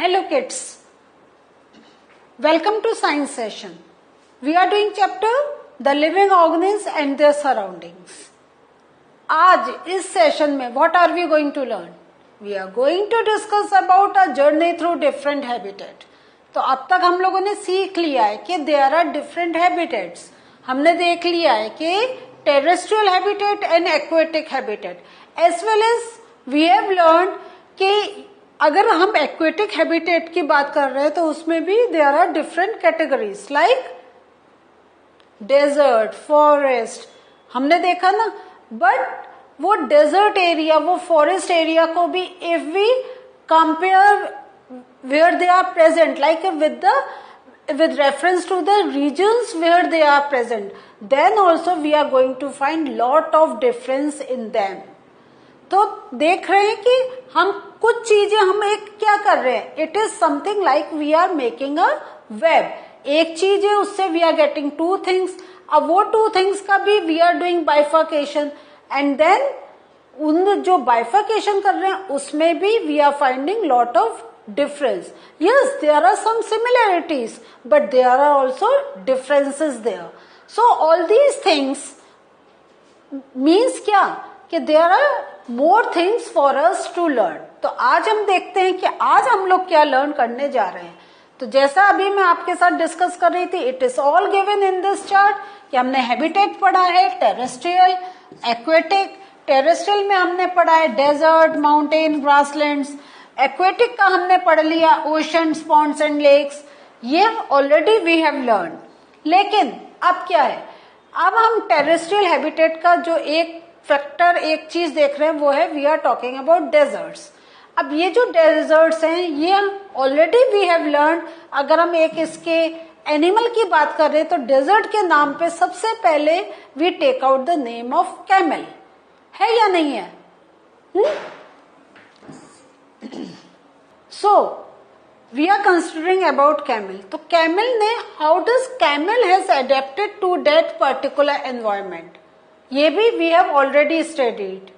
Hello kids, welcome to science session. We are doing chapter the living organisms and their surroundings. आज इस session में what are we going to learn? We are going to discuss about a journey through different habitat. तो अब तक हम लोगों ने सीख लिया है कि there are different habitats. हमने देख लिया है कि terrestrial habitat and aquatic habitat. As well as we have learned कि अगर हम एक्वेटिक हैबिटेट की बात कर रहे हैं तो उसमें भी there are different categories like desert, forest, हमने देखा ना. बट वो डेजर्ट एरिया, वो फॉरेस्ट एरिया को भी if we compare where they are present like with reference to the regions where they are present, then also we are going to find lot of difference in them. तो देख रहे हैं कि हम कुछ चीजें हम एक क्या कर रहे हैं, it is something like we are making a web. एक चीज है उससे we are getting two things. अब वो टू थिंग्स का भी we are doing bifurcation and then उन जो बाइफर्केशन कर रहे हैं उसमें भी we are finding lot of difference. Yes, there are some similarities, but there are also differences there. So all these things means क्या कि there are more things for us to learn. तो आज हम देखते हैं कि आज हम लोग क्या लर्न करने जा रहे हैं. तो जैसा अभी मैं आपके साथ डिस्कस कर रही थी, it is all given in this chart कि हमने हैबिटेट पढ़ा है, टेरेस्ट्रियल, एक्वेटिक. टेरेस्ट्रियल में हमने पढ़ा है डेजर्ट, माउंटेन, ग्रासलैंड्स. एक्वेटिक का हमने पढ़ लिया ओशंस, पॉन्ड्स एंड लेक्स. ये ऑलरेडी वी हैव लर्न. लेकिन अब क्या है, अब हम टेरेस्ट्रियल हैबिटेट का जो एक फैक्टर, एक चीज देख रहे हैं वो है we are talking about deserts. अब ये जो डेजर्ट्स हैं ये ऑलरेडी वी हैव लर्न. अगर हम एक इसके एनिमल की बात कर रहे हैं तो डेजर्ट के नाम पे सबसे पहले we take out the name of camel. है या नहीं है? So, we are considering about camel. तो camel ने how does camel has adapted to that particular environment? ये भी we have already studied.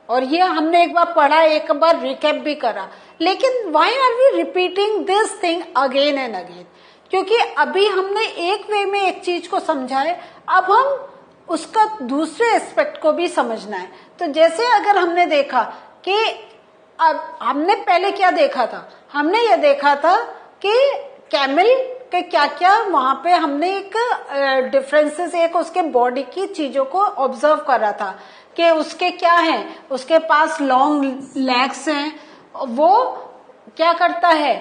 और ये हमने एक बार पढ़ा, एक बार रिकैप भी करा. लेकिन why are we repeating this thing again and again? क्योंकि अभी हमने एक वे में एक चीज को समझा है, अब हम उसका दूसरे एस्पेक्ट को भी समझना है. तो जैसे अगर हमने देखा कि अब हमने पहले क्या देखा था, हमने ये देखा था कि कैमल के क्या क्या वहां पे हमने एक डिफरेंसेस, एक उसके बॉडी की चीजों को ऑब्जर्व करा था कि उसके क्या है, उसके पास लॉन्ग लेग्स हैं, वो क्या करता है,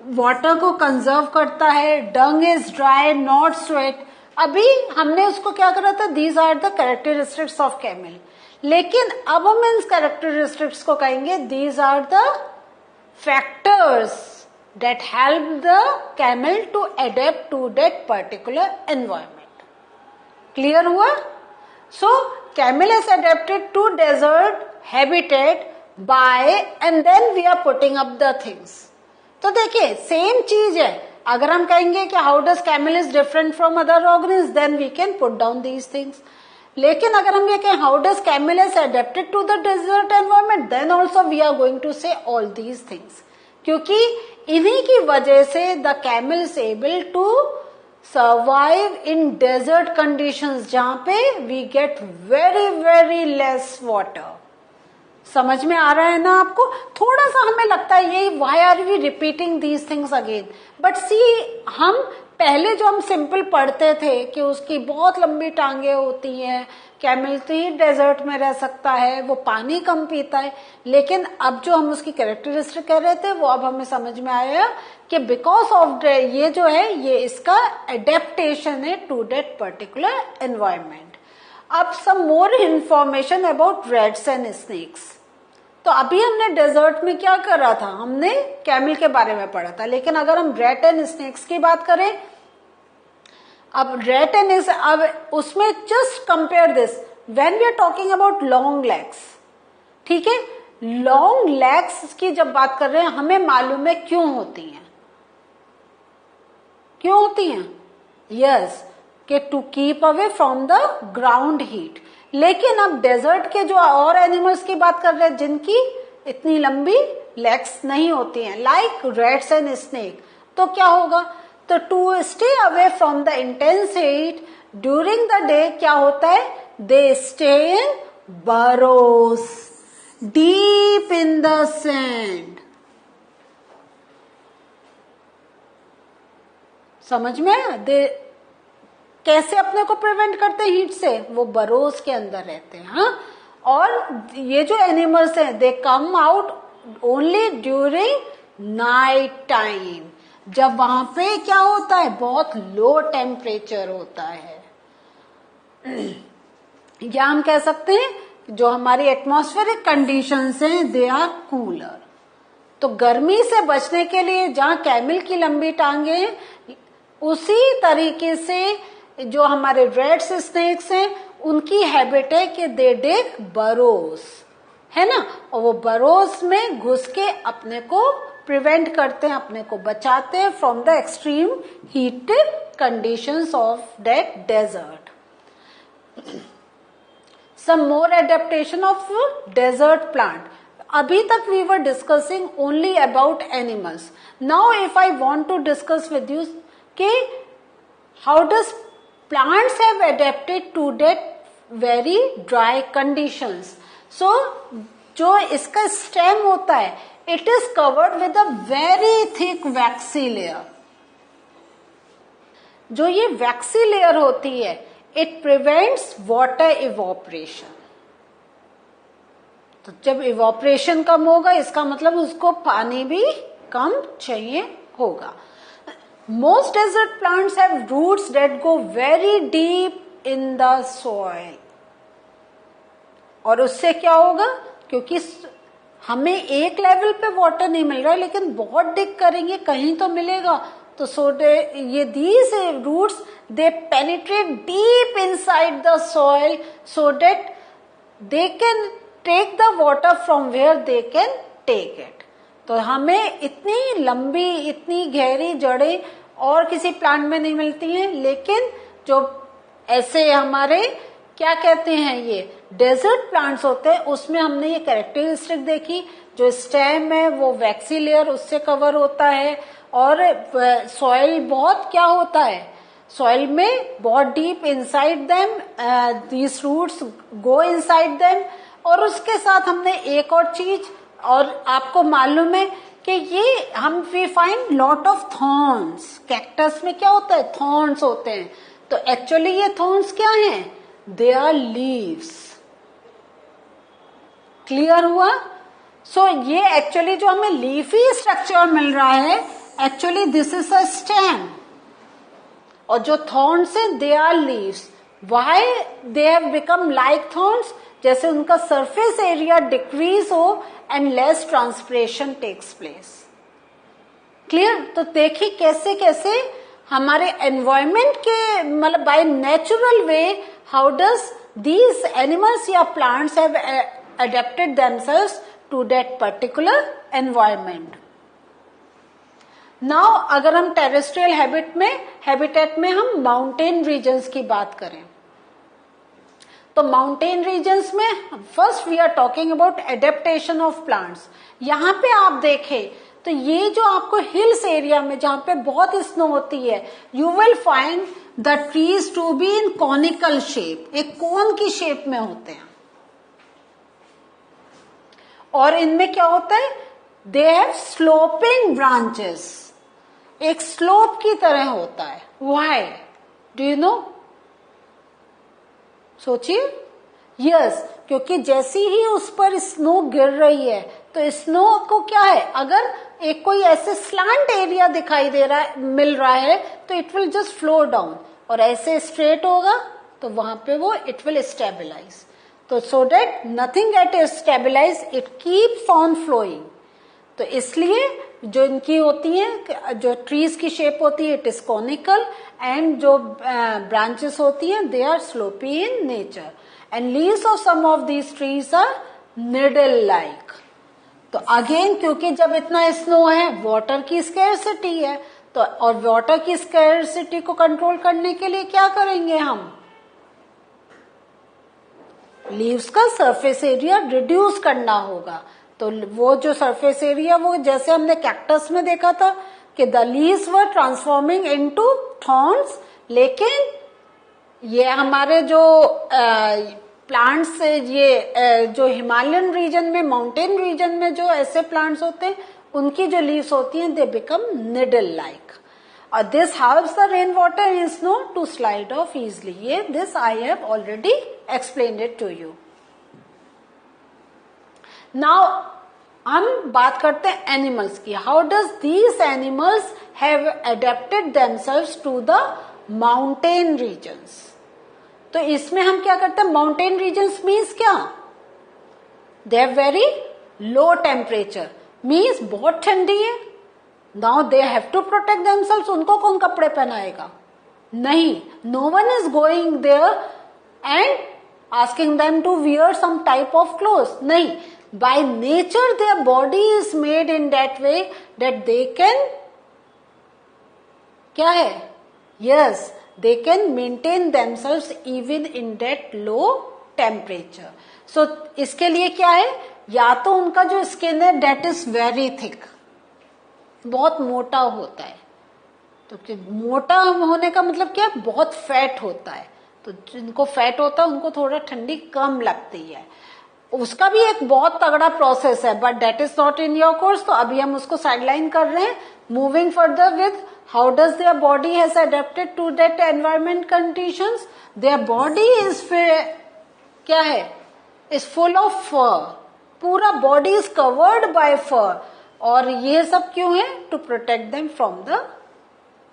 वाटर को कंजर्व करता है, dung is dry not sweat. अभी हमने उसको क्या करा था, these are the characteristics of camel. लेकिन अब हम इन कैरेक्टरिस्टिक्स को कहेंगे these are the factors that help the camel to adapt to that particular environment. Clear हुआ? So camel is adapted to desert habitat by and then we are putting up the things. तो देखिए same चीज है. अगर हम कहेंगे कि how does camel is different from other organism, then we can put down these things. लेकिन अगर हम ये कहें how does camel is adapted to the desert environment, then also we are going to say all these things. क्योंकि इन्हीं की वजह से the camel is able to survive in desert conditions जहां पे we get very very less water. समझ में आ रहा है ना आपको? थोड़ा सा हमें लगता है ये why are we repeating these things again, but see हम पहले जो हम सिंपल पढ़ते थे कि उसकी बहुत लंबी टांगे होती हैं, कैमल तो ही डेजर्ट में रह सकता है, वो पानी कम पीता है. लेकिन अब जो हम उसकी कैरेक्टरिस्टिक कह रहे थे वो अब हमें समझ में आया कि बिकॉज ऑफ ये जो है ये इसका एडेप्टेशन है टू दैट पर्टिकुलर एनवायरमेंट. अब some more information about rats and snakes. तो अभी हमने डेजर्ट में क्या कर रहा था, हमने कैमल के बारे में पढ़ा था. लेकिन अगर हम रैट एंड स्नेक्स की बात करें, अब रैट एंड अब उसमें just compare this when we are talking about long legs. ठीक है, लॉन्ग लेग्स की जब बात कर रहे हैं हमें मालूम है क्यों होती हैं. क्यों होती हैं? यस, कि to keep away from the ground heat. लेकिन अब डेजर्ट के जो और एनिमल्स की बात कर रहे हैं जिनकी इतनी लंबी लेग्स नहीं होती हैं, लाइक रैट्स एंड स्नेक। तो क्या होगा, तो to stay away from the intense heat during the day क्या होता है, they stay in burrows deep in the sand। समझ में, दे कैसे अपने को प्रिवेंट करते हैं हीट से, वो बरोज के अंदर रहते हैं। हाँ, और ये जो एनिमल्स हैं they come out only during night time, जब वहां पे क्या होता है, बहुत लो टेम्परेचर होता है। या हम कह सकते हैं जो हमारी एटमॉस्फेरिक कंडीशंस हैं दे आर कूलर। तो गर्मी से बचने के लिए जहां कैमल की लंबी टांगे हैं, उसी तरीके से जो हमारे रैट्स स्नेक्स हैं उनकी हैबिट है कि दे डिग बरोज, है ना, और वो बरोज में घुस के अपने को प्रिवेंट करते हैं, अपने को बचाते हैं from the extreme heat conditions of that desert. Some more adaptation of desert plant. अभी तक we were discussing only about animals. Now if I want to discuss with you कि how does plants have adapted to that very dry conditions. So जो इसका stem होता है it is covered with a very thick waxy layer. जो ये waxy layer होती है it prevents water evaporation। तो जब evaporation कम होगा इसका मतलब उसको पानी भी कम चाहिए होगा। Most desert plants have roots that go very deep in the soil। और उससे क्या होगा, क्योंकि हमें एक लेवल पे वाटर नहीं मिल रहा है लेकिन बहुत डिग करेंगे कहीं तो मिलेगा, तो ये these roots they penetrate deep inside the soil so that they can take the water from where they can take it। तो हमें इतनी लंबी इतनी गहरी जड़ें और किसी प्लांट में नहीं मिलती हैं, लेकिन जो ऐसे हमारे क्या कहते हैं ये डेजर्ट प्लांट्स होते हैं उसमें हमने ये कैरेक्टरिस्टिक देखी, जो स्टेम है वो वैक्सी लेयर उससे कवर होता है, और सॉइल बहुत क्या होता है, सॉइल में बहुत deep inside them these roots go inside them. और उसके साथ हमने एक और चीज, और आपको मालूम है कि ये हम we find lot of thorns, cactus में क्या होता है, थॉर्न्स होते हैं। तो एक्चुअली ये थॉर्न्स क्या हैं, दे आर लीव्स। क्लियर हुआ? सो ये एक्चुअली जो हमें लीफी स्ट्रक्चर मिल रहा है actually this is a stem, और जो थॉर्न्स है they are leaves. Why they have become like thorns, जैसे उनका सरफेस एरिया डिक्रीज हो and less transpiration takes place. Clear? तो देखिए कैसे कैसे हमारे एनवायरमेंट के मतलब by natural way how does these animals या plants have adapted themselves to that particular environment। Now अगर हम टेरेस्ट्रियल हैबिटेट में हम माउंटेन रीजन्स की बात करें, तो माउंटेन रीजन्स में first we are talking about adaptation of plants. यहाँ पे आप देखें तो ये जो आपको हिल्स एरिया में जहां पे बहुत स्नो होती है, you will find the trees to be in conical shape, एक कोन की शेप में होते हैं, और इनमें क्या होता है, दे हैव स्लोपिंग ब्रांचेस, एक स्लोप की तरह होता है। Why do you know? सोचिए। यस, क्योंकि जैसी ही उस पर स्नो गिर रही है तो स्नो को क्या है, अगर एक कोई ऐसे स्लांट एरिया दिखाई दे रहा है मिल रहा है तो it will just flow down, और ऐसे स्ट्रेट होगा तो वहां पे वो इट विल स्टेबलाइज। तो so that nothing get stabilize, it keeps on flowing. तो इसलिए जो इनकी होती है, जो ट्रीज की शेप होती है इट इज कॉनिकल, एंड जो ब्रांचेस होती हैं they are sloppy in nature, and leaves of some of these trees are needle like. तो अगेन क्योंकि जब इतना स्नो है वाटर की स्कैरसिटी है, तो और वाटर की स्कैरसिटी को कंट्रोल करने के लिए क्या करेंगे हम, लीव्स का सरफेस एरिया रिड्यूस करना होगा, तो वो जो सरफेस एरिया, वो जैसे हमने कैक्टस में देखा था कि the leaves were transforming into thorns, लेकिन ये हमारे जो प्लांट्स, ये जो हिमालयन रीजन में, माउंटेन रीजन में जो ऐसे प्लांट्स होते हैं, उनकी जो लीव्स होती हैं दे बिकम निडल लाइक, और this helps the rain water in snow to slide off easily. ये this I have already explained it to you. Now हम बात करते हैं एनिमल्स की. How does these animals have adapted themselves to the mountain regions. तो इसमें हम क्या करते हैं, माउंटेन रीजन्स मीन्स क्या, they have very low temperature, means बहुत ठंडी है. Now they have to protect themselves. उनको कौन कपड़े पहनाएगा, नहीं, no one is going there and asking them to wear some type of clothes, नहीं. By nature their body is made in that way that they can, क्या है, yes, they can maintain themselves even in that low temperature. So इसके लिए क्या है, या तो उनका जो स्किन है that is very thick, बहुत मोटा होता है. तो मोटा होने का मतलब क्या, बहुत फैट होता है. तो जिनको फैट होता है उनको थोड़ा ठंडी कम लगती है. उसका भी एक बहुत तगड़ा प्रोसेस है, but that is not in your course, तो अभी हम उसको साइडलाइन कर रहे हैं. Moving further with how does their body has adapted to that environment conditions. Their body is क्या है, इज फुल ऑफ फर, पूरा body is covered by fur. और ये सब क्यों है, to protect them from the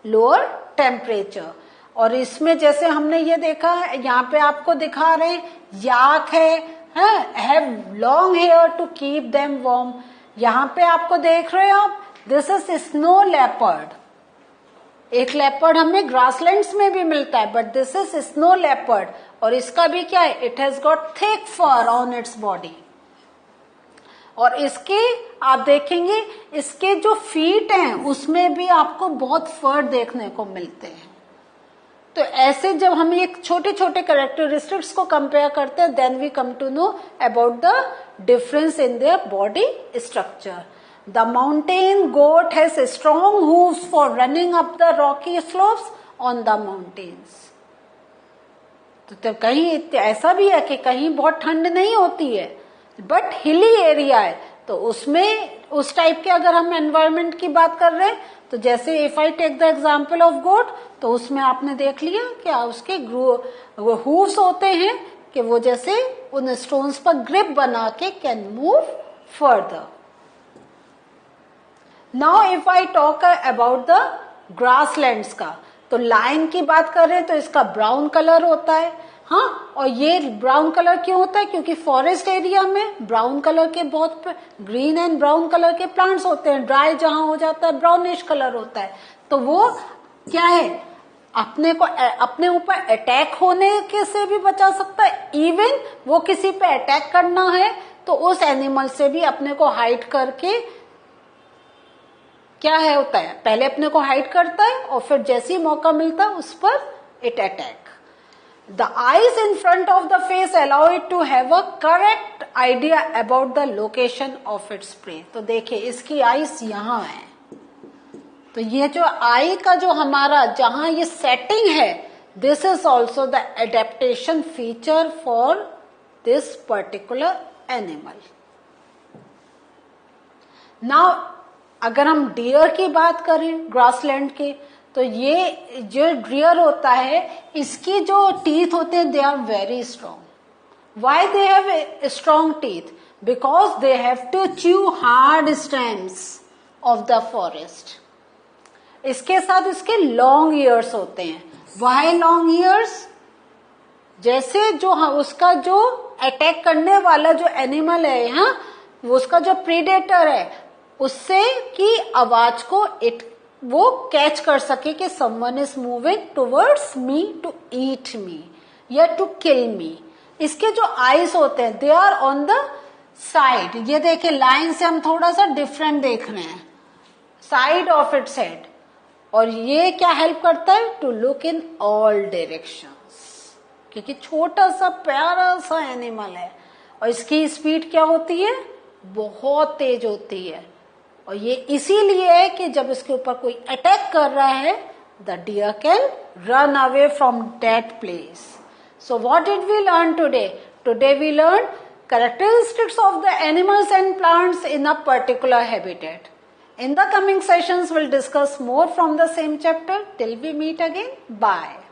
lower temperature. और इसमें जैसे हमने ये देखा है, यहाँ पे आपको दिखा रहे हैं, याक है, have long hair to keep them warm. यहाँ पे आपको देख रहे हो आप, this is snow leopard. एक लेपर्ड हमें ग्रासलैंड्स में भी मिलता है, but this is snow leopard. और इसका भी क्या है, it has got thick fur on its body. और इसके आप देखेंगे, इसके जो फीट हैं उसमें भी आपको बहुत फर देखने को मिलते हैं. तो ऐसे जब हम ये छोटे छोटे कैरेक्टरिस्टिक्स को कंपेयर करते हैं, then we come to know about the difference in their body structure. The mountain goat has strong hooves for running up the rocky slopes on the mountains. तो कहीं ऐसा भी है कि कहीं बहुत ठंड नहीं होती है, बट हिली एरिया है, तो उसमें उस टाइप के अगर हम एनवायरमेंट की बात कर रहे हैं, तो जैसे if I take the example of goat, तो उसमें आपने देख लिया कि उसके हूव्स होते हैं कि वो जैसे उन स्टोन्स पर ग्रिप बना के can move further. Now if I talk about the grasslands का, तो लाइन की बात कर रहे हैं तो इसका ब्राउन कलर होता है. हाँ, और ये ब्राउन कलर क्यों होता है, क्योंकि फॉरेस्ट एरिया में ब्राउन कलर के बहुत ग्रीन एंड ब्राउन कलर के प्लांट्स होते हैं. ड्राई जहां हो जाता है ब्राउनिश कलर होता है. तो वो क्या है, अपने ऊपर अटैक होने के से भी बचा सकता है. इवन वो किसी पे अटैक करना है तो उस एनिमल से भी अपने को हाइड करके क्या है होता है, पहले अपने को हाइड करता है और फिर जैसे ही मौका मिलता है उस पर it attack. The eyes in front of the face allow it to have a correct idea about the location of its prey. तो देखिए इसकी आईज यहाँ है, तो ये जो आई का जो हमारा जहां ये सेटिंग है, this is also the adaptation feature for this particular animal. Now अगर हम डियर की बात करें ग्रासलैंड के, तो ये जो डियर होता है, इसकी जो टीथ होते हैं they are very strong. Why they have strong teeth, because they have to chew hard stems of the forest. इसके साथ इसके लॉन्ग ईयर्स होते हैं. वाई लॉन्ग ईयर्स, जैसे जो उसका जो अटैक करने वाला जो एनिमल है, हाँ, उसका जो प्रीडेटर है, उससे की आवाज को वो कैच कर सके कि someone is moving towards me to eat me या टू किल मी. इसके जो आईज होते हैं they are on the side. ये देखिए लाइन से हम थोड़ा सा डिफरेंट देख रहे हैं, साइड ऑफ इट्स हेड. और ये क्या हेल्प करता है, to look in all directions, क्योंकि छोटा सा प्यारा सा एनिमल है. और इसकी स्पीड क्या होती है, बहुत तेज होती है, और ये इसीलिए है कि जब इसके ऊपर कोई अटैक कर रहा है, the deer can run away from that place. So what did we learn today? Today we learn characteristics of the animals and plants in a particular habitat. In the coming sessions, we'll discuss more from the same chapter. Till we meet again, bye.